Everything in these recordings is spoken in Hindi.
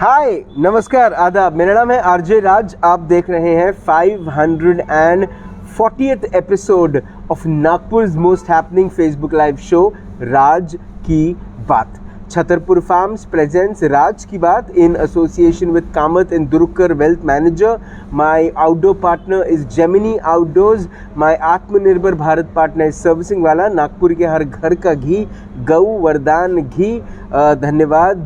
हाय, नमस्कार, आदाब। मेरा नाम है आरजे राज। आप देख रहे हैं 540th episode of Nagpur's most happening Facebook live show राज की बात। छतरपुर फार्म्स presents राज की बात in association with Kamath and Durkar Wealth Manager. My outdoor partner is Gemini Outdoors. My आत्मनिर्भर भारत partner is सर्विसिंग वाला, नागपुर के हर घर का घी, गौ वरदान घी। धन्यवाद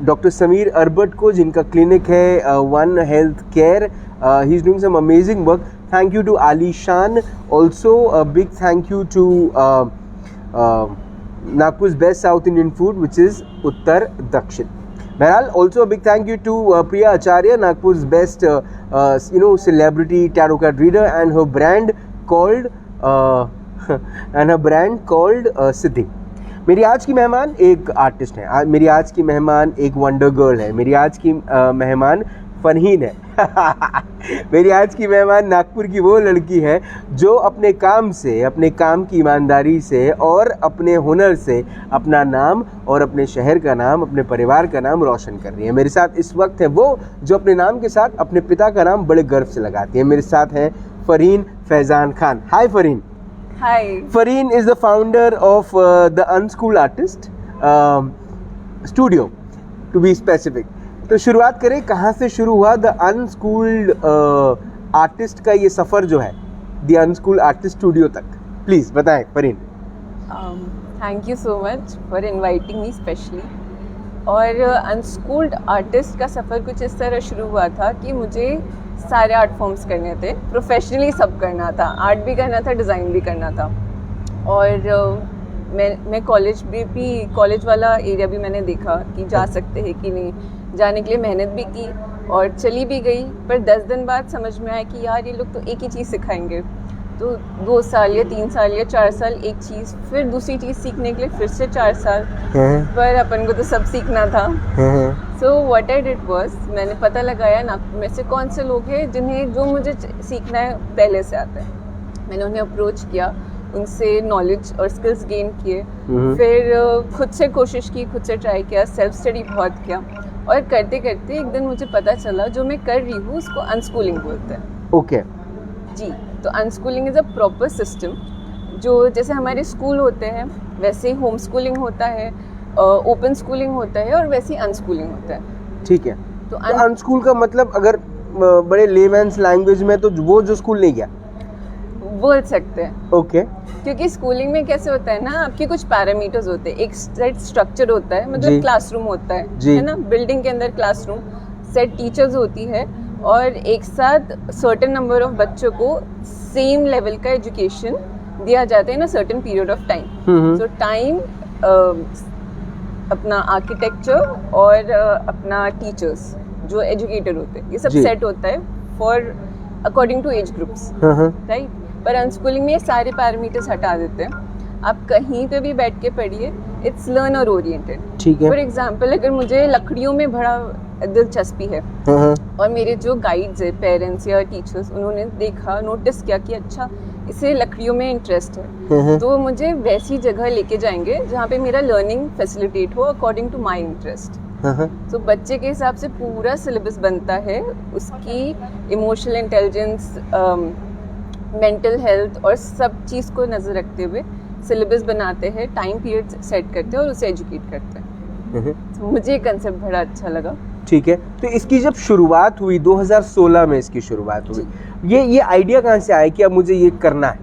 डॉक्टर समीर अरबट को, जिनका क्लिनिक है one health care. He is doing some amazing work. Thank you to Aalishan. Also a big thank you to Nagpur's best South Indian food, which is Uttar Dakshin. Behral, also a big thank you to Priya Acharya, Nagpur's best celebrity tarot card reader, and her brand called Siddhi. मेरी आज की मेहमान एक आर्टिस्ट है, मेरी आज की मेहमान एक वंडर गर्ल है, मेरी आज की मेहमान फरहीन है। मेरी आज की मेहमान नागपुर की वो लड़की है जो अपने काम से, अपने काम की ईमानदारी से और अपने हुनर से अपना नाम और अपने शहर का नाम, अपने परिवार का नाम रोशन कर रही है। मेरे साथ इस वक्त है वो जो अपने नाम के साथ अपने पिता का नाम बड़े गर्व से लगाती है। मेरे साथ हैं फरहीन फैज़ान खान। हाय Farheen. Hi. Farheen is the founder of the Unschooled Artist Studio, to be specific. तो शुरुआत करें, कहाँ से शुरू हुआ द अनस्कूल्ड आर्टिस्ट का ये सफ़र जो है, द अनस्कूल्ड आर्टिस्ट स्टूडियो तक? प्लीज़ बताएं Farheen. Thank you so much for inviting me specially. और अनस्कूल्ड आर्टिस्ट का सफ़र कुछ इस तरह शुरू हुआ था कि मुझे सारे आर्ट फॉर्म्स करने थे, प्रोफेशनली सब करना था, आर्ट भी करना था, डिज़ाइन भी करना था। और मैं कॉलेज वाला एरिया भी मैंने देखा कि जा सकते हैं कि नहीं। जाने के लिए मेहनत भी की और चली भी गई, पर 10 दिन बाद समझ में आया कि यार ये लोग तो एक ही चीज़ सिखाएंगे, तो 2 साल या 3 साल या 4 साल एक चीज़, फिर दूसरी चीज़ सीखने के लिए फिर से 4 साल, पर अपन को तो सब सीखना था। So what I did was, मैंने पता लगाया नागपुर में से कौन से लोग हैं जिन्हें जो मुझे सीखना है पहले से आता है। मैंने उन्हें अप्रोच किया, उनसे नॉलेज और स्किल्स गेन किए, फिर खुद से कोशिश की, खुद से ट्राई किया, सेल्फ स्टडी बहुत किया, और करते करते एक दिन मुझे पता चला जो मैं कर रही हूँ उसको अनस्कूलिंग बोलते हैं। ओके जी, तो unschooling is a proper system. जो जैसे हमारे स्कूल होते हैं वैसे ही होम स्कूलिंग होता है, ओपन स्कूलिंग होता है, और वैसे ही अनस्कूलिंग होता है। ठीक है। तो अनस्कूल का मतलब अगर बड़े लेमैन्स लैंग्वेज में, तो वो जो स्कूल नहीं गया बोल सकते हैं। ओके। क्योंकि स्कूलिंग में कैसे होता है ना, आपके कुछ पैरामीटर्स होते हैं, एक सेट स्ट्रक्चर होता है, मतलब क्लासरूम होता है ना, बिल्डिंग के अंदर क्लासरूम, सेट टीचर्स होती है, और एक साथ सर्टेन नंबर ऑफ बच्चों को सेम लेवल का एजुकेशन दिया जाता है ना certain period of time. So time, अपना आर्किटेक्चर और अपना टीचर्स जो एजुकेटर होते हैं, ये सब सेट होता है for according to age groups, right. पर अनस्कूलिंग में ये सारे पैरामीटर्स हटा देते हैं। आप कहीं पे भी बैठ के पढ़िए, इट्स लर्नर ओरिएंटेड। ठीक है। फॉर एग्जांपल, अगर मुझे लकड़ियों में बड़ा दिलचस्पी है और मेरे जो गाइड्स है, पेरेंट्स या टीचर्स, उन्होंने देखा, नोटिस किया कि अच्छा इसे लकड़ियों में इंटरेस्ट है, तो मुझे वैसी जगह लेके जाएंगे जहाँ पे मेरा लर्निंग फैसिलिटेट हो अकॉर्डिंग टू माई इंटरेस्ट। तो बच्चे के हिसाब से पूरा सिलेबस बनता है, उसकी इमोशनल इंटेलिजेंस, मेंटल हेल्थ और सब चीज़ को नज़र रखते हुए सिलेबस बनाते हैं, टाइम पीरियड सेट करते हैं और उसे एजुकेट करते हैं। तो मुझे ये कंसेप्ट बड़ा अच्छा लगा। ठीक है। तो इसकी जब शुरुआत हुई 2016 में, इसकी शुरुआत हुई, ये आइडिया कहाँ से आया कि अब मुझे ये करना है?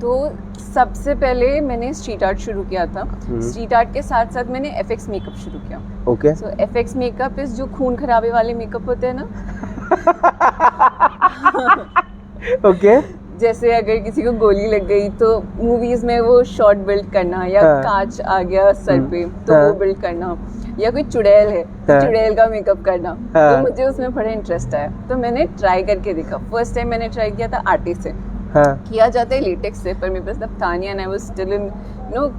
तो सबसे पहले मैंने स्ट्रीट आर्ट शुरू किया था। स्ट्रीट आर्ट के साथ साथ मैंने एफएक्स मेकअप शुरू किया। Okay. So FX makeup is जो खून खराबे वाले मेकअप होते हैं ना। ओके। जैसे अगर किसी को गोली लग गई तो मूवीज में वो शॉट बिल्ड करना, या कांच आ गया सर पे तो वो बिल्ड करना, या कोई चुड़ैल है तो चुड़ैल का मेकअप करना। तो मुझे उसमें बड़ा इंटरेस्ट आया, तो मैंने ट्राई करके देखा। फर्स्ट टाइम मैंने ट्राई किया था आटे से, किया जाता है लेटेक्स से, पर मेरे पास तब था नहीं, and I was still in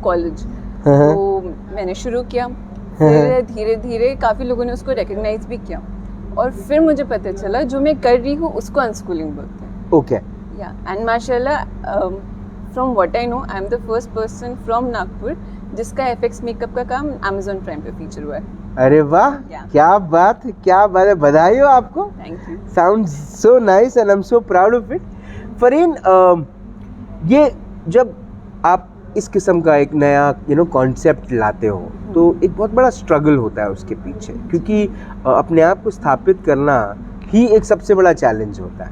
college. तो मैंने शुरू किया, फिर धीरे धीरे काफ़ी लोगों ने उसको रिकग्नाइज भी किया, और फिर मुझे पता चला जो मैं कर रही हूँ उसको अनस्कूलिंग बोलते हैं। ओके। या एंड माशाल्लाह, from what I know, I am the first person from Nagpur जिसका एफएक्स मेकअप का काम Amazon प्राइम पे फीचर हुआ है। अरे वाह, Yeah. क्या बात है, बधाई हो आपको. Thank you. Sounds so nice and I'm so proud of it. Fareen, ये जब आप इस किस्म का एक नया कॉन्सेप्ट लाते हो तो एक बहुत बड़ा स्ट्रगल होता है उसके पीछे, क्योंकि अपने आप को स्थापित करना ही एक सबसे बड़ा चैलेंज होता है.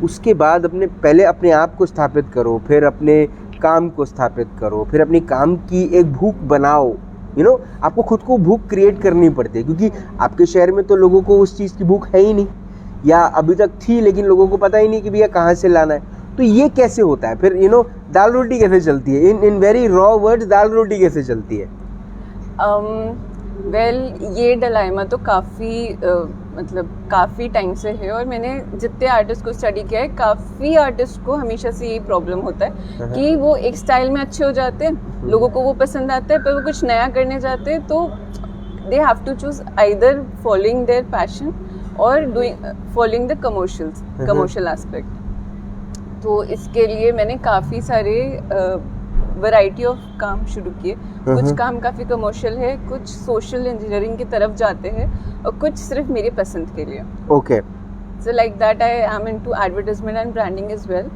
उसके बाद पहले अपने आप को स्थापित करो, फिर अपने काम को स्थापित करो, फिर अपनी काम की एक भूख बनाओ. आपको खुद को भूख क्रिएट करनी पड़ती है, क्योंकि आपके शहर में तो लोगों को उस चीज़ की भूख है ही नहीं, या अभी तक थी लेकिन लोगों को पता ही नहीं कि भैया कहाँ से लाना है. तो ये कैसे होता है फिर? दाल रोटी कैसे चलती है? इन वेरी रॉ वर्ड्स, दाल रोटी कैसे चलती है? वेल, ये डिलेमा तो काफ़ी टाइम से है, और मैंने जितने आर्टिस्ट को स्टडी किया है, काफ़ी आर्टिस्ट को हमेशा से यही प्रॉब्लम होता है कि वो एक स्टाइल में अच्छे हो जाते हैं, लोगों को वो पसंद आता है, पर वो कुछ नया करने जाते हैं तो they have to choose either following their passion और फॉलोइंग द कमर्शियल एस्पेक्ट. तो इसके लिए मैंने काफ़ी सारे वैरायटी ऑफ काम शुरू किए. कुछ काम काफ़ी कमर्शियल है, कुछ सोशल इंजीनियरिंग की तरफ जाते हैं, और कुछ सिर्फ मेरी पसंद के लिए. Okay. So like that, I am into advertisement and branding as well.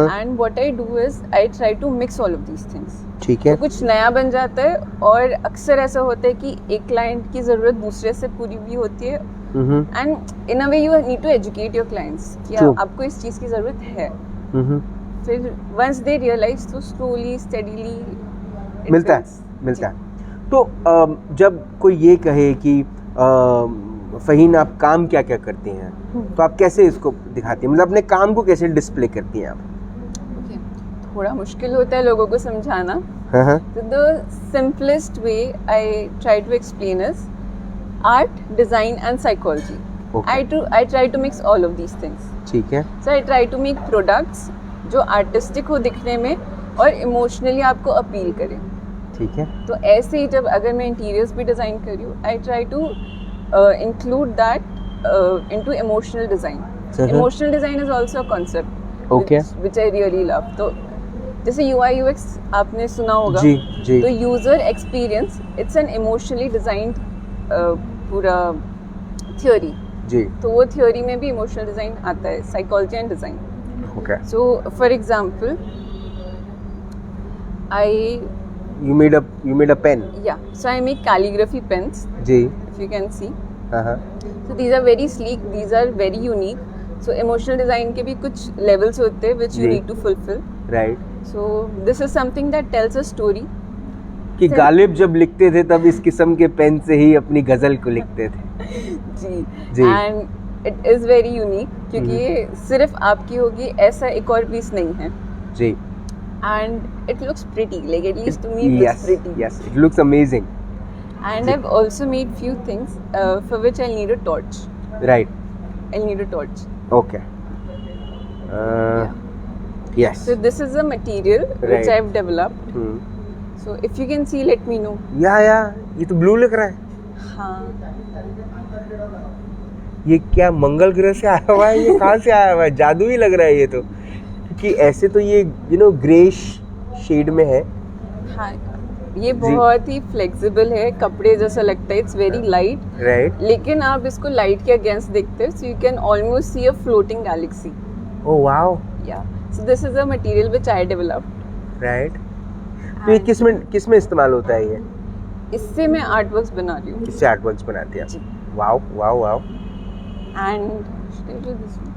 And what I do is I try to mix all of these things. ठीक है. तो कुछ नया बन जाता है, और अक्सर ऐसा होता है कि एक क्लाइंट की ज़रूरत दूसरे से पूरी भी होती है. And in a way you need to educate your clients कि आपको इस चीज़ की ज़रूरत है. फिर once they realize, तो slowly steadily मिलता है. तो जब कोई ये कहे कि फ़हीन आप काम क्या क्या करती हैं, तो आप कैसे इसको दिखाती हैं? मतलब अपने काम को कैसे डिस्प्ले करती हैं आप? Okay. थोड़ा मुश्किल होता है लोगों को समझाना. तो the simplest way I try to explain is art, design and psychology. I try to mix all of these things. ठीक है. So I try to make products जो आर्टिस्टिक हो दिखने में और इमोशनली आपको अपील करें. ठीक है. तो ऐसे ही जब अगर मैं इंटीरियर्स भी डिज़ाइन कर रही हूँ, I try to include that into emotional design. Emotional design is also a concept which I really love. तो जैसे UI UX आपने सुना होगा. जी. तो user experience, it's an emotionally designed पूरा थियोरी. जी. तो वो थियोरी में भी इमोशनल डिज़ाइन आता है, psychology and design. Okay. So, for example, You made a pen. Yeah. So I make calligraphy pens. जी. If you can see. So these are very sleek. These are very unique. So emotional design के भी कुछ levels होते हैं which you need to fulfill. Right. So this is something that tells a story. कि गालिब जब लिखते थे तब इस किस्म के पेन से ही अपनी गज़ल को लिखते थे. जी. And it is very unique क्योंकि ये सिर्फ आपकी होगी, ऐसा एक और पीस नहीं है. जी. And it looks pretty, like at least to me it looks pretty. Yes, it looks amazing. And I've also made few things for which I'll need a torch. Right. I'll need a torch. Okay. Yes. So this is a material which Right. I've developed. So if you can see, let me know. Yeah. ये तो ब्लू लग रहा है. हाँ. ये क्या मंगल ग्रह से आया हुआ है? ये कहाँ से आया हुआ है? जादू ही लग रहा है ये तो, क्योंकि ऐसे तो ये ग्रेश शेड में है. हाँ, ये बहुत ही फ्लेक्सिबल है, कपड़े जैसा लगता है. It's very light. राइट. लेकिन आप इसको लाइट के अगेंस्ट देखते हो, so you can almost see a floating galaxy. Oh wow. Yeah. So this is a material which I developed. Right. तो ये किस में इस्तेमाल होता है ये? इससे मैं आर्ट वर्क्स बना रही हूँ. इससे आर्ट वर्क्स बनाते हैं. Wow. And should I do this one?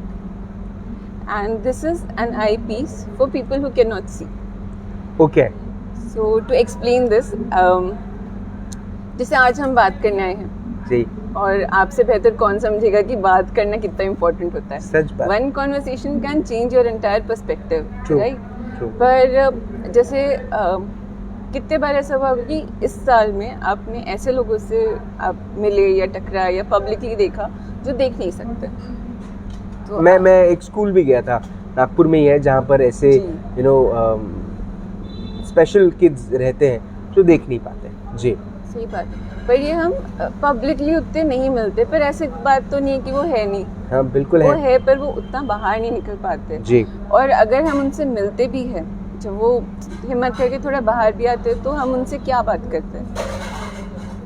And this is an eyepiece for people who cannot see. Okay. So to explain this, जैसे आज हम बात करने आए हैं. जी. और आपसे बेहतर कौन समझेगा कि बात करना कितना इम्पोर्टेंट होता है. सच बात. One conversation can change your entire perspective. True. Right? True. पर जैसे कितने बार ऐसा हुआ कि इस साल में आपने ऐसे लोगों से आप मिले या टकराए या पब्लिकली देखा जो देख नहीं सकते. तो मैं एक स्कूल भी गया था, नागपुर में ही है, जहाँ पर ऐसे स्पेशल किड्स रहते हैं जो देख नहीं पाते. जी. सही बात. पर ये हम पब्लिकली उतने नहीं मिलते, पर ऐसी बात तो नहीं है कि वो है नहीं. हाँ बिल्कुल वो है. है, पर वो उतना बाहर नहीं निकल पाते. जी. और अगर हम उनसे मिलते भी हैं, जब वो हिम्मत करके थोड़ा बाहर भी आते हैं, तो हम उनसे क्या बात करते हैं?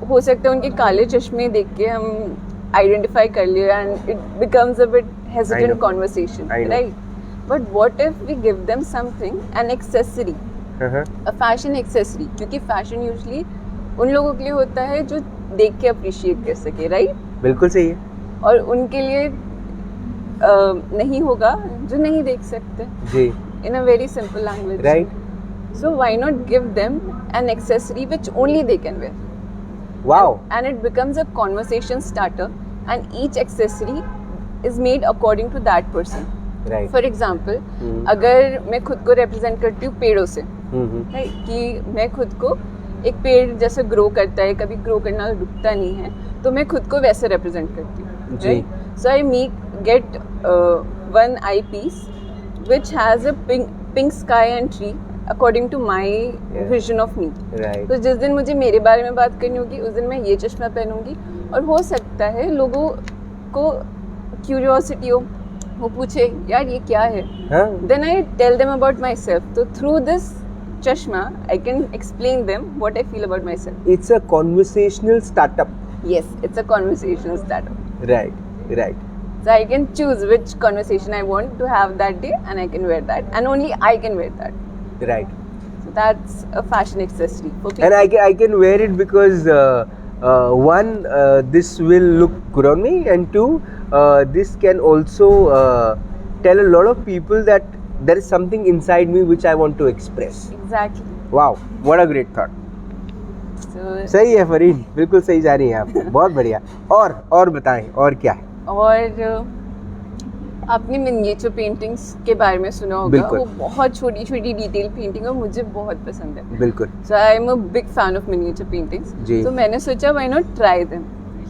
हो सकता है उनके काले चश्मे देख के हम आइडेंटिफाई कर लिए and it becomes a bit I hesitant know. Conversation, I know. Right? But what if we give them something, an accessory, हाँ, अ फैशन एक्सेसरी, क्योंकि फैशन यूजुअली उन लोगों के लिए होता है जो देख के अप्रिशिएट कर सके, राइट? बिल्कुल सही है और उनके लिए नहीं होगा जो नहीं देख सकते, जी, in a very simple language. Right. So why not give them an accessory which only they can wear? Wow, And it becomes a conversation starter, and each accessory is made according to that person. Right, For example, हम्म। अगर मैं खुद को represent करती हूँ पेड़ों से, right? कि मैं खुद को एक पेड़ जैसे ग्रो करता है, कभी ग्रो करना रुकता नहीं है, तो मैं खुद को वैसे represent करती हूँ, जी। right? So I get one eye piece which has a pink sky and tree according to my Yeah. vision of me. Right, तो जिस दिन मुझे मेरे बारे में बात करनी होगी उस दिन मैं ये चश्मा पहनूंगी, और हो सकता है लोगों को क्यूरियोसिटी हो, वो पूछे यार ये क्या है, हाँ, then I tell them about myself. So through this chashma I can explain them what I feel about myself. It's a conversational startup, Yes, it's a conversational starter. Right, right, So I can choose which conversation I want to have that day, and I can wear that, and only I can wear that. Right, So that's a fashion accessory for people. and I can wear it because one, this will look good on me, and two, this can also tell a lot of people that there is something inside me which I want to express. Exactly. Wow, what a great thought. So सही है फरीन, बिल्कुल सही जा रही हैं आप, बहुत बढ़िया। और बताएं, और क्या है? और आपने मिनिएचर पेंटिंग्स के बारे में सुना होगा, बिल्कुल। वो बहुत छोटी छोटी डिटेल पेंटिंग है, मुझे बहुत पसंद है। बिल्कुल, so I am a big fan of miniature paintings. जी। तो मैंने सोचा व्हाई नॉट ट्राई देम।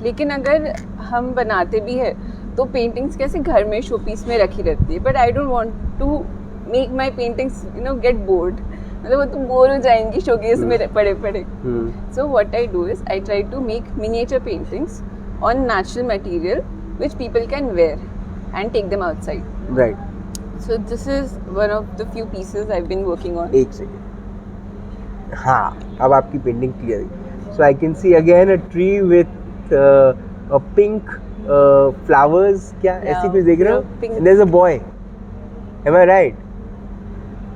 लेकिन अगर हम बनाते भी है तो पेंटिंग्स कैसे घर में शो पीस में रखी रहती है, but I don't want to make my paintings get bored, मतलब वो तो बोर हो जाएंगी शोकेस में पड़े पड़े। So what I do is I try to make miniature paintings on natural material which people can wear and take them outside. Right, So this is one of the few pieces I've been working on. एक सेकेंड, हाँ, अब आपकी पेंटिंग क्लियर है। So I can see again a tree with a pink flowers, क्या ऐसी कुछ देख रहे हो? pink. There is a boy, am I right?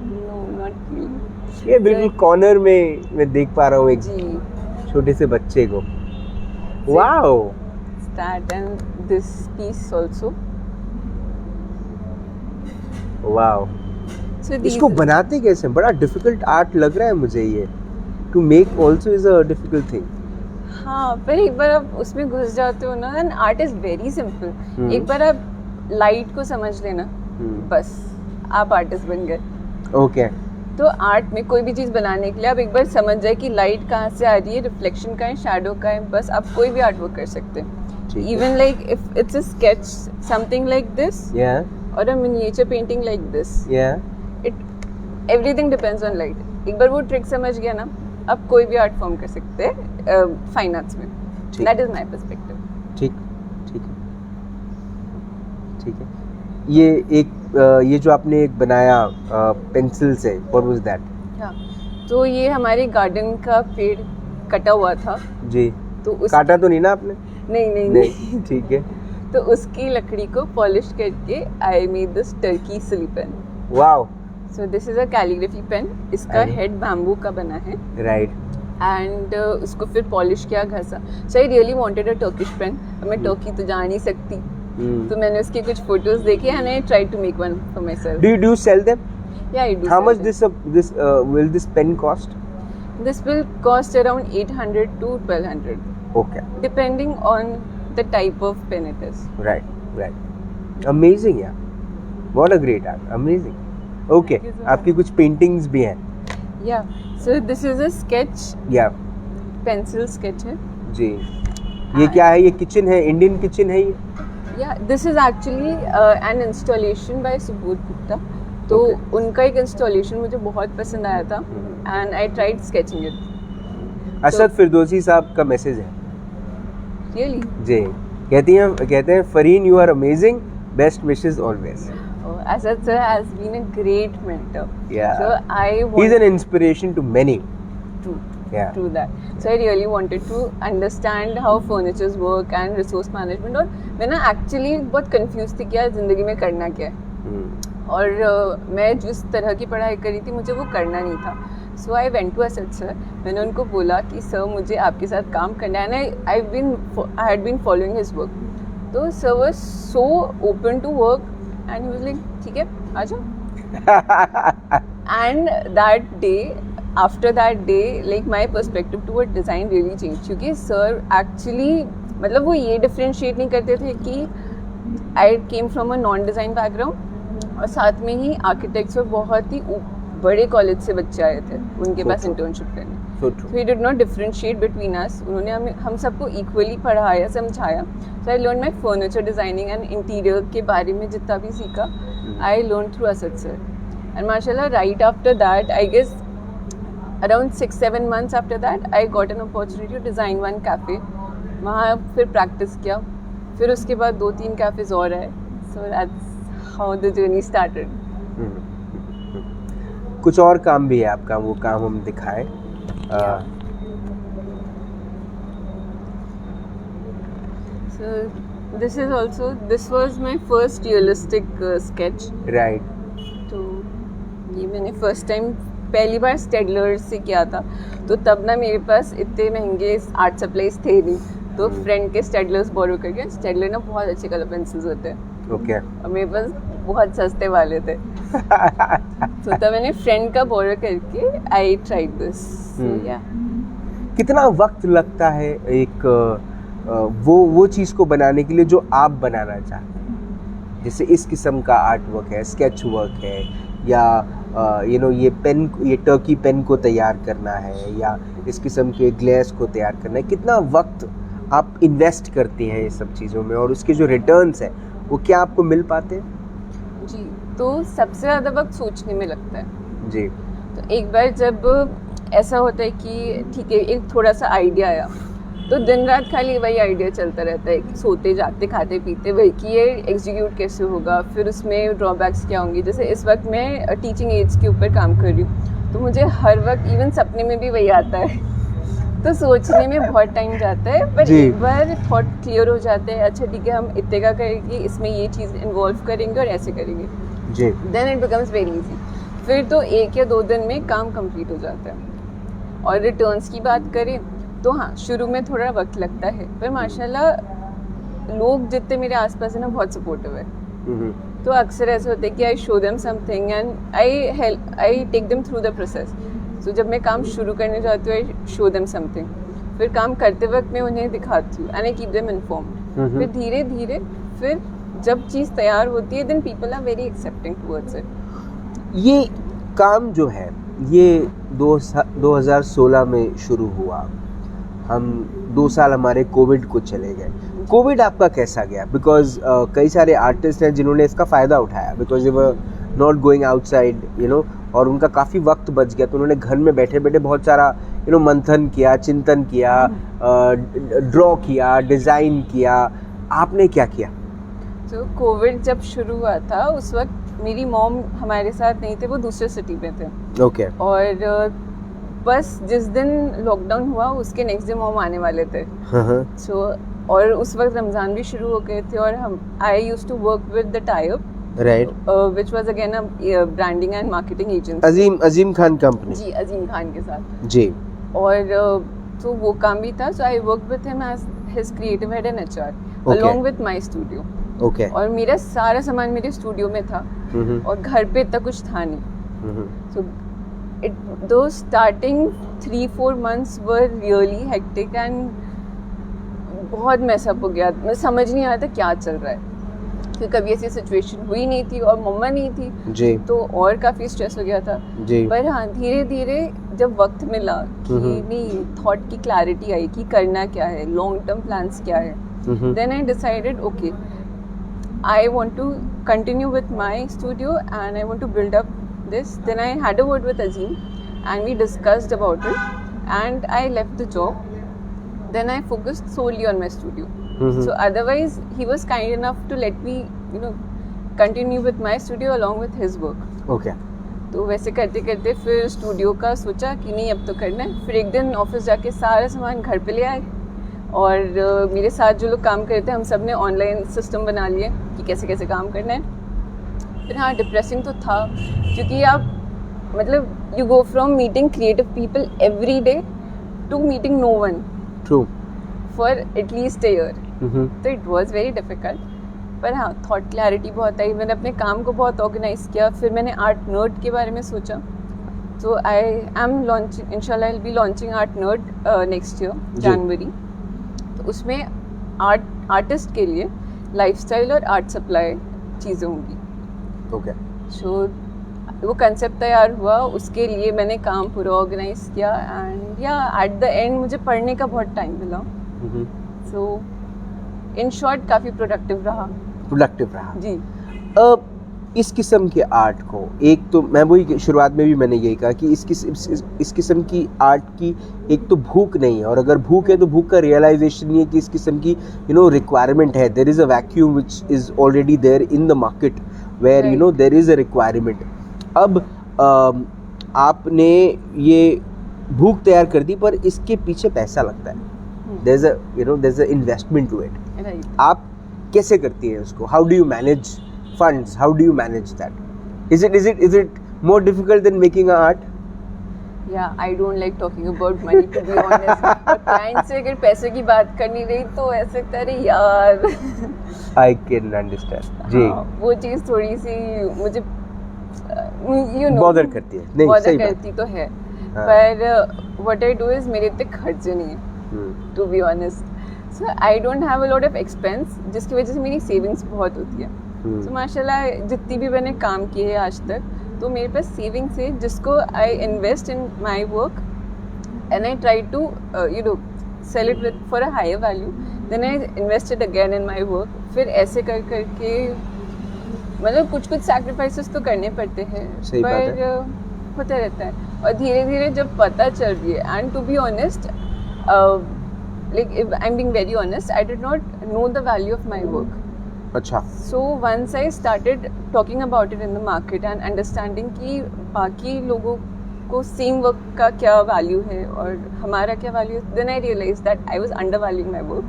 No, not really. ये बिल्कुल कॉर्नर में मैं देख पा रहा हूँ एक जी, छोटे से बच्चे को। Wow, that and this piece also. Wow, So these इसको बनाते कैसे? बड़ा डिफिकल्ट आर्ट लग रहा है मुझे ये। To make also is a difficult thing. हाँ, पर एक बार आप उसमें घुस जाते हो ना, and art is very simple. एक बार आप लाइट को समझ लेना, बस आप आर्टिस्ट बन गए। ओके, तो आर्ट में कोई भी चीज़ बनाने के लिए आप एक बार समझ जाए कि लाइट कहाँ से आ रही है, रिफ्लेक्शन का है, शैडो का है, बस आप कोई भी आर्ट वर्क कर सकते हैं। ठीक है। Even like if it's a sketch something like this या और a miniature painting like this, या it everything depends on light. एक बार वो ट्रिक समझ गया ना, आप कोई भी आर्ट फॉर्म कर सकते हैं फाइन आर्ट्स में। ठीक। That is my perspective. ठीक, ठीक है, ठीक है। ये एक ये जो आपने एक बनाया पेंसिल से, व्हाट वाज दैट? हाँ, तो ये हमारे गार्डन का पेड़ कटा हुआ था, जी, तो उस काटा तो नहीं ना आपने? नहीं नहीं नहीं, ठीक है। तो उसकी लकड़ी को पॉलिश करके I made this turkey silly pen. Wow, so this is a calligraphy pen. इसका अरे। हेड बैम्बू का बना है, राइट, एंड उसको फिर पॉलिश किया घसा। So I really wanted a Turkish pen. अब मैं टर्की तो जा नहीं सकती, तो मैंने उसकी कुछ फोटोज देखे and I try to make one for myself. Do sell them? Yeah I do. How much this will this pen cost? This will cost around 800 to 1200 okay, depending on the type of pen it is. Right, right, amazing यार, what a great art, amazing. Okay, Thank you so आपकी कुछ पेंटिंग्स भी हैं? Yeah so this is a sketch, या पेंसिल स्केच है। जी, ये क्या है? ये किचन है, इंडियन किचन है ये? Yeah, this is actually an installation by Subodh Gupta. तो Okay. उनका एक इंस्टॉलेशन मुझे बहुत पसंद आया था and I tried sketching it. Asad Firdausi साहब का मैसेज है रियली? जी, कहते हैं Fareen you are amazing, best wishes always. Asad sir has been a great mentor. Yeah. So I he is want an inspiration to many. to. Yeah. through that. So I really wanted to understand how furnitures work and resource management. और मैं ना actually बहुत confused थी कि यार ज़िंदगी में करना क्या है, और मैं जिस तरह की पढ़ाई करी थी मुझे वो करना नहीं था. So I went to Asad sir. मैंने उनको बोला कि सर मुझे आपके साथ काम करना है, and I had been following his work. तो sir was so open to work and he was like ठीक है आ जाओ. And that day, after that day, like my perspective toward design really change, क्योंकि सर एक्चुअली मतलब वो ये डिफ्रेंशिएट नहीं करते थे कि I came from a non design background और साथ में ही आर्किटेक्ट्स और बहुत ही बड़े कॉलेज से बच्चे आए थे उनके पास इंटर्नशिप करने. So true. So he did not differentiate between us. उन्होंने हम सबको इक्वली पढ़ाया समझाया. So I learned my furniture designing and interior के बारे में जितना भी सीखा I learned through Asad sir. And mashallah right after that, I guess around 6-7 months after that, I got an opportunity to design one cafe. वहाँ फिर प्रैक्टिस किया, फिर उसके बाद 2-3 कैफेज और आए. So that's how the journey started. कुछ और काम भी है आपका, वो काम हम दिखाएं. So this was my first realistic sketch. Right. तो ये मैंने फर्स्ट टाइम पहली बार स्टेडलर से किया था. तो तब ना मेरे पास इतने महंगे आर्ट सप्लाईज थे नहीं, तो फ्रेंड के स्टेडलर्स बोरो करके, स्टेडलर ना बहुत अच्छे कलर पेंसिल्स होते हैं. Okay. और मेरे पास बहुत सस्ते वाले थे. तो तब मैंने फ्रेंड का बोरो करके आई ट्राइड दिस. कितना वक्त लगता है एक वो चीज़ को बनाने के लिए जो आप बनाना चाहते हैं? जैसे इस किस्म का आर्ट वर्क है, स्केच वर्क है, या ये टर्की पेन को तैयार करना है, या इस किस्म के ग्लेस को तैयार करना है. कितना वक्त आप इन्वेस्ट करते हैं ये सब चीज़ों में, और उसके जो रिटर्न्स हैं वो क्या आपको मिल पाते हैं? जी, तो सबसे ज़्यादा वक्त सोचने में लगता है. जी. तो एक बार जब ऐसा होता है कि ठीक है एक थोड़ा सा आइडिया आया, तो दिन रात खाली वही आइडिया चलता रहता है कि सोते जागते खाते पीते वही कि ये एग्जीक्यूट कैसे होगा, फिर उसमें ड्रॉबैक्स क्या होंगी. जैसे इस वक्त मैं टीचिंग एड्स के ऊपर काम कर रही हूँ, तो मुझे हर वक्त इवन सपने में भी वही आता है. तो सोचने में बहुत टाइम जाता है, पर एक बार थॉट क्लियर हो जाते हैं, अच्छा ठीक है हम इतने का करेंगे, इसमें ये चीज़ इन्वॉल्व करेंगे और ऐसे करेंगे. जी. Then it becomes very easy. फिर तो 1 या 2 दिन में काम कंप्लीट हो जाता है. और रिटर्न्स की बात करें तो हाँ, शुरू में थोड़ा वक्त लगता है, पर माशाल्लाह लोग जितने मेरे आसपास है ना बहुत सपोर्टिव है. तो अक्सर ऐसा होता है कि I show them something and I take them through the process. So जब मैं काम शुरू करने जाती हूँ आई शो देम समथिंग, फिर काम करते वक्त मैं उन्हें दिखाती हूँ and I keep them informed. फिर धीरे धीरे फिर जब चीज़ तैयार होती है then people are very accepting towards it. ये काम जो है ये 2016 में शुरू हुआ. हम 2 साल हमारे कोविड को चले गए. कोविड आपका कैसा गया? बिकॉज कई सारे आर्टिस्ट हैं जिन्होंने इसका फ़ायदा उठाया, because they were not going outside और उनका काफ़ी वक्त बच गया, तो उन्होंने घर में बैठे बैठे बहुत सारा मंथन किया, चिंतन किया, ड्रॉ किया, डिज़ाइन किया. आपने क्या किया? तो कोविड जब शुरू हुआ था उस वक्त मेरी मॉम हमारे साथ नहीं थे, वो दूसरे सिटी में थे. ओके. और बस जिस दिन लॉकडाउन हुआ उसके नेक्स्ट डे मॉम आने वाले थे. सो और उस वक्त रमज़ान भी शुरू हो गए थे, और हम I used to work with the tie up, right, which was again a branding and marketing agency. Azeem Khan company. जी, अजीम खान के साथ. जी. और तो वो काम भी था. So I work with him as his creative head and HR along with my studio. Okay. और मेरा सारा सामान मेरे स्टूडियो में था, और घर पे इतना कुछ था नहीं. सो those starting 3-4 months were really hectic and बहुत मैसअप हो गया. मैं समझ नहीं आया था क्या चल रहा है, क्योंकि कभी ऐसी सिचुएशन हुई नहीं थी और मम्मा नहीं थी. जी. तो और काफ़ी स्ट्रेस हो गया था. जी. पर हाँ, धीरे धीरे जब वक्त मिला कि नहीं, थॉट की क्लैरिटी आई कि करना क्या है, लॉन्ग टर्म प्लान्स क्या है, then I decided okay I want to continue with my studio and I want to build up this. Then I had a word with Azim and we discussed about it, and I left the job. Then I focused solely on my studio. So otherwise he was kind enough to let me continue with my studio along with his work. Okay. तो वैसे करते करते फिर स्टूडियो का सोचा कि नहीं अब तो करना है। फिर एक दिन ऑफिस जाके सारा सामान घर पे ले आए और मेरे साथ जो लोग काम करते हैं हम सब ने ऑनलाइन सिस्टम बना लिए कि कैसे कैसे काम करना है। फिर हाँ डिप्रेसिंग तो था क्योंकि आप मतलब you go from meeting creative people every day to meeting no one true for at least a year. तो इट वॉज वेरी डिफिकल्ट, पर हाँ थॉट क्लैरिटी बहुत आई। मैंने अपने काम को बहुत ऑर्गेनाइज किया। फिर मैंने आर्ट नर्ड के बारे में सोचा, तो आई एम लॉन्चिंग, इंशाल्लाह I will be launching art nerd next year January. तो उसमें आर्टिस्ट के लिए लाइफस्टाइल और आर्ट सप्लाई चीज़ें होंगी। ओके सो वो कंसेप्ट तैयार हुआ, उसके लिए मैंने काम पूरा ऑर्गेनाइज किया एंड या एट द एंड मुझे पढ़ने का बहुत टाइम मिला। सो इन शॉर्ट काफ़ी प्रोडक्टिव रहा जी। जी। इस किस्म के आर्ट को, एक तो मैं वही शुरुआत में भी मैंने यही कहा कि इस किस्म की आर्ट की एक तो भूख नहीं है, और अगर भूख है तो भूख का रियलाइजेशन नहीं है कि इस किस्म की रिक्वायरमेंट है। There is a vacuum which is already there in the market where there is a requirement. अब आपने ये भूख तैयार कर दी, पर इसके पीछे पैसा लगता है। There is a investment to it. Right. आप कैसे करती हैं उसको? How do you manage funds? How do you manage that? Is it more difficult than making an art? Yeah, I don't like talking about money to be honest. और client से अगर पैसे की बात करनी रही तो ऐसे लगता है अरे यार I can understand जी। वो चीज़ थोड़ी सी मुझे bother करती है। नहीं, bother सही बात। करती तो है। पर what I do is मेरे इतने खर्चे नहीं है to be honest. So I don't have a lot of expense, जिसकी वजह से मेरी savings बहुत होती है। तो माशाल्लाह जितनी भी मैंने काम किए है आज तक, तो मेरे पास सेविंग्स है जिसको I invest in my work and I try to sell it with for a higher value, then I invested again in my work. फिर ऐसे कर करके मतलब कुछ सैक्रिफाइसेस तो करने पड़ते हैं, पर होता रहता है। और धीरे धीरे जब पता चल रही है, and to be honest like if I'm being very honest, I did not know the value of my work. अच्छा। So once I started talking about it in the market and understanding कि बाकी लोगों को सेम वर्क का क्या वैल्यू है और हमारा क्या वैल्यू है, then I realized that I was undervaluing my work.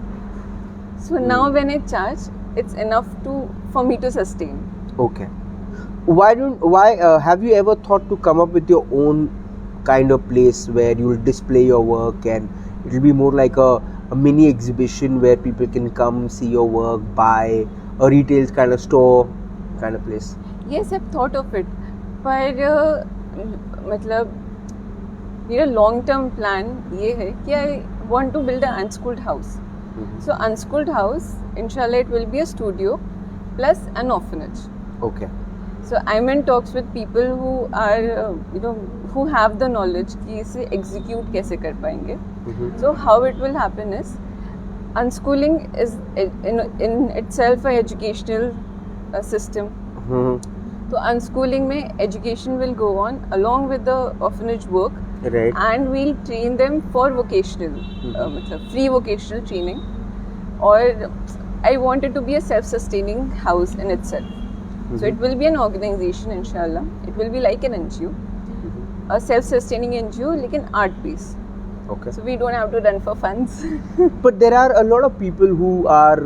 So now when I charge, it's enough for me to sustain. Okay. Why have you ever thought to come up with your own kind of place where you will display your work, and it will be more like a mini exhibition where people can come see your work, buy, a retail kind of store kind of place? Yes, I've thought of it, पर मतलब मेरा लॉन्ग टर्म प्लान ये है कि I want to build a unschooled house. So unschooled house, inshallah, it will be a studio plus an orphanage. Okay. So I'm in talks with people who are, who have the knowledge कि इसे execute कैसे कर पाएंगे. So how it will happen is, unschooling is in itself a educational system. So unschooling में education will go on along with the orphanage work. Right. And we'll train them for vocational, मतलब free vocational training. और I want it to be a self-sustaining house in itself. So it will be an organization, inshallah. It will be like an NGO, a self-sustaining NGO, लेकिन art based. Okay. So we don't have to run for funds. But there are a lot of people who are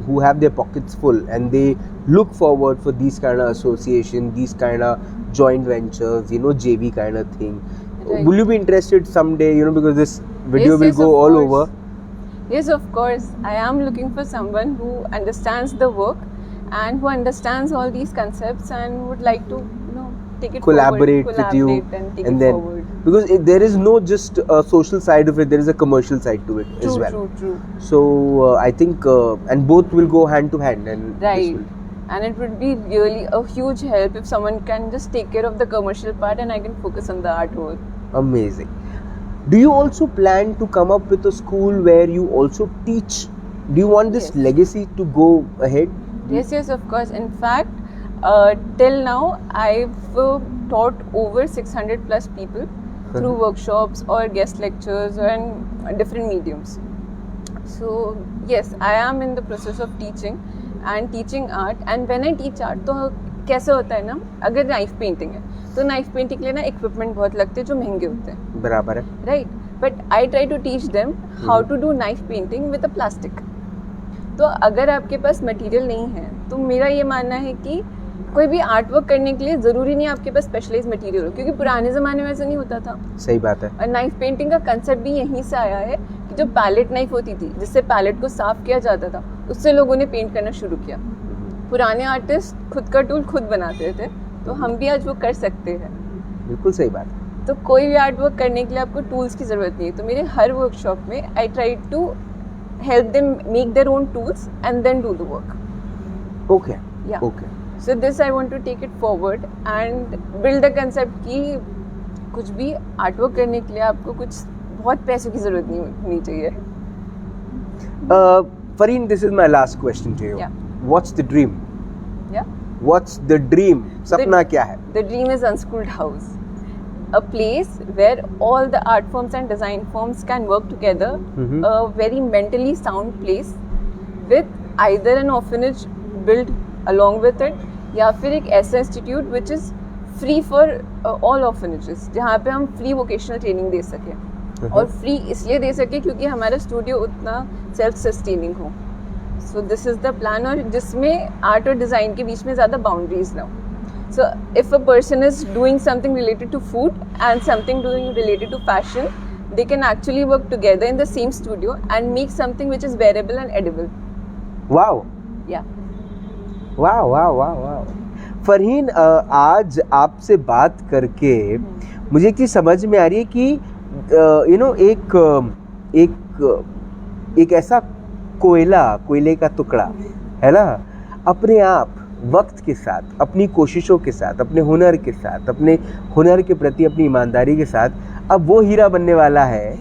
who have their pockets full, and they look forward for these kind of association, these kind of joint ventures, JV kind of thing. Right. Will you be interested someday, because this video Yes, will yes, go of all course. over? Yes, of course. I am looking for someone who understands the work and who understands all these concepts and would like to, take it collaborate forward, with you, and take and it then forward. because there is no just a social side of it, there is a commercial side to it as well. True. So I think and both will go hand to hand, and this Right. will- And it would be really a huge help if someone can just take care of the commercial part and I can focus on the art work. Amazing. Do you also plan to come up with a school where you also teach? Do you want this Yes. legacy to go ahead? Yes, of course. In fact, till now, I've taught over 600 plus people through workshops or guest lectures and different mediums. So, yes, I am in the process of teaching art. And when I teach art, तो कैसे होता है ना, अगर नाइफ पेंटिंग है तो नाइफ पेंटिंग के लिए ना इक्विपमेंट बहुत लगते हैं जो महंगे होते हैं, बराबर है। Right, but I try to teach them how to do knife painting with a plastic. तो अगर आपके पास मटेरियल नहीं है तो मेरा ये मानना है कि कोई भी आर्ट वर्क करने के लिए ज़रूरी नहीं आपके पास स्पेशलाइज मटेरियल हो, क्योंकि पुराने ज़माने में ऐसा नहीं होता था। सही बात है। और नाइफ पेंटिंग का कंसेप्ट भी यहीं से आया है कि जो पैलेट नाइफ होती थी जिससे पैलेट को साफ किया जाता था, उससे लोगों ने पेंट करना शुरू किया। पुराने आर्टिस्ट खुद का टूल खुद बनाते थे, तो हम भी आज वो कर सकते हैं। बिल्कुल सही बात है। तो कोई भी आर्ट वर्क करने के लिए आपको टूल्स की ज़रूरत नहीं है। तो मेरे हर वर्कशॉप में I try to help them make their own tools and then do the work. Okay Yeah. Okay. So this I want to take it forward and build the concept कि कुछ भी आर्ट वर्क करने के लिए आपको कुछ बहुत पैसों की ज़रूरत नहीं होनी चाहिए। Fareen, this is my last question to you. Yeah. What's the dream? Yeah. What's the dream? सपना क्या है? The dream is Unschooled House, a place where all the art forms and design forms can work together. Mhm. A very mentally sound place with either an orphanage built along with it, या फिर एक ऐसा institute which is free for all orphanages, जहाँ पे हम फ्री वोकेशनल ट्रेनिंग दे सकें। और फ्री इसलिए दे सकें क्योंकि हमारा स्टूडियो उतना सेल्फ सस्टेनिंग हो। So this is the plan, और जिसमें आर्ट और डिज़ाइन के बीच में ज़्यादा बाउंड्रीज ना हो। So if a person is doing something related to food and something doing related to fashion, they can actually work together in the same studio and make something which is wearable and edible. Wow. Yeah. वाह वाह वाह वाह। फरहीन, आज आपसे बात करके मुझे एक चीज़ समझ में आ रही है कि एक ऐसा कोयले का टुकड़ा है ना, अपने आप वक्त के साथ, अपनी कोशिशों के साथ, अपने हुनर के साथ, अपने हुनर के प्रति अपनी ईमानदारी के साथ अब वो हीरा बनने वाला है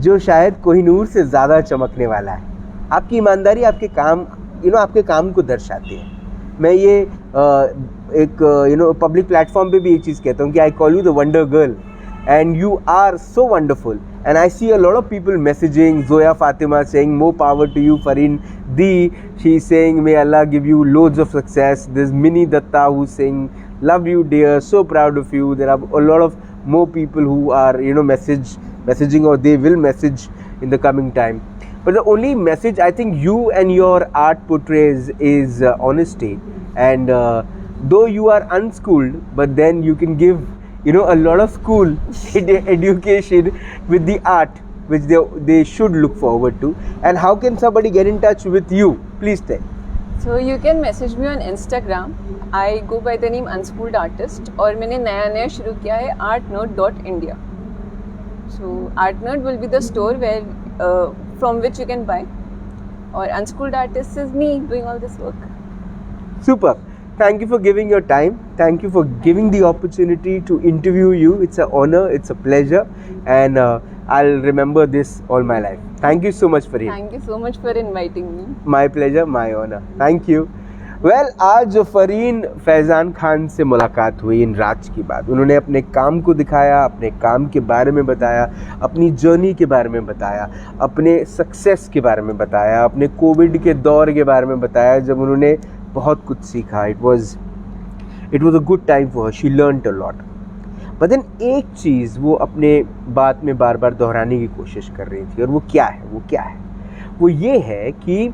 जो शायद कोहिनूर से ज़्यादा चमकने वाला है। आपकी ईमानदारी आपके काम आपके काम को दर्शाती है। मैं ये एक पब्लिक प्लेटफॉर्म पे भी एक चीज़ कहता हूँ कि I call you the wonder girl and you are so wonderful and I see a lot of people messaging, Zoya Fatima saying more power to you Fareen di, she is saying may Allah give you loads of success, this Mini Datta who saying love you dear, so proud of you, there are a lot of more people who are messaging or they will message in the coming time. But the only message I think you and your art portrays is honesty. And though you are unschooled, but then you can give a lot of school education with the art which they should look forward to. And how can somebody get in touch with you? Please tell. So you can message me on Instagram. I go by the name Unschooled Artist, और मैंने नया शुरू किया है artnerd.india. So Artnerd will be the store where from which you can buy, or Unschooled Artist is me doing all this work. Super. Thank you for giving your time. Thank you for giving the opportunity to interview you. It's an honor, it's a pleasure, and I'll remember this all my life. Thank you so much, Fareen. Thank you so much for inviting me. My pleasure, my honor. Thank you. Well, आज फरीन फैज़ान खान से मुलाकात हुई इन राज की बात। उन्होंने अपने काम को दिखाया, अपने काम के बारे में बताया, अपनी जर्नी के बारे में बताया, अपने सक्सेस के बारे में बताया, अपने कोविड के दौर के बारे में बताया जब उन्होंने बहुत कुछ सीखा। It was a good time for her, she learned a lot. But then एक चीज़ वो अपने बात में बार बार दोहराने की कोशिश कर रही थी, और वो क्या है वो ये है कि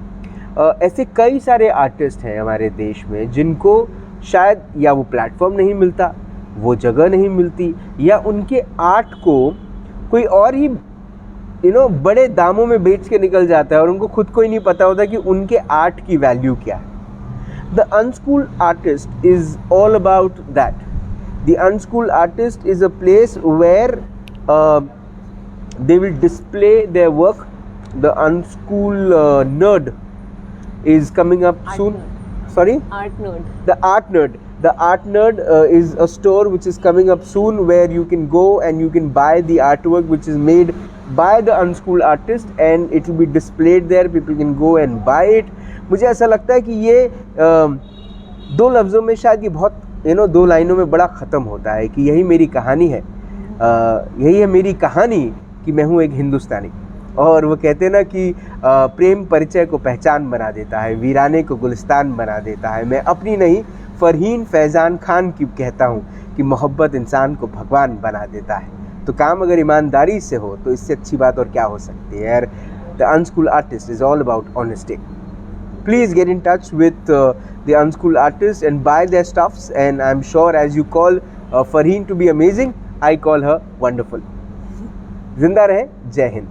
ऐसे कई सारे आर्टिस्ट हैं हमारे देश में जिनको शायद या वो प्लेटफॉर्म नहीं मिलता, वो जगह नहीं मिलती, या उनके आर्ट को कोई और ही बड़े दामों में बेच के निकल जाता है और उनको खुद को ही नहीं पता होता कि उनके आर्ट की वैल्यू क्या है। The unschooled artist is all about that. The unschooled artist is a place where they will display their work. The unschooled nerd is coming up Art soon. Nerd. Sorry? Artnerd. The Art Nerd is a store which is coming up soon where you can go and you can buy the artwork which is made by the unschooled artist and it will be displayed there. People can go and buy it. मुझे ऐसा लगता है कि ये दो लफ्ज़ों में शायद ये बहुत दो लाइनों में बड़ा ख़त्म होता है कि यही मेरी कहानी है, यही है मेरी कहानी कि मैं हूँ एक हिंदुस्तानी। और वो कहते हैं ना कि प्रेम परिचय को पहचान बना देता है, वीराने को गुलिस्तान बना देता है। मैं अपनी नहीं फरहीन फैज़ान खान की कहता हूँ कि मोहब्बत इंसान को भगवान बना देता है। तो काम अगर ईमानदारी से हो तो इससे अच्छी बात और क्या हो सकती है यार। The unschooled artist is all about honesty. Please get in touch with the Unschooled Artist and buy their stuffs, and I'm sure as you call Farheen to be amazing, I call her wonderful. जिंदा रहे, जय हिंद.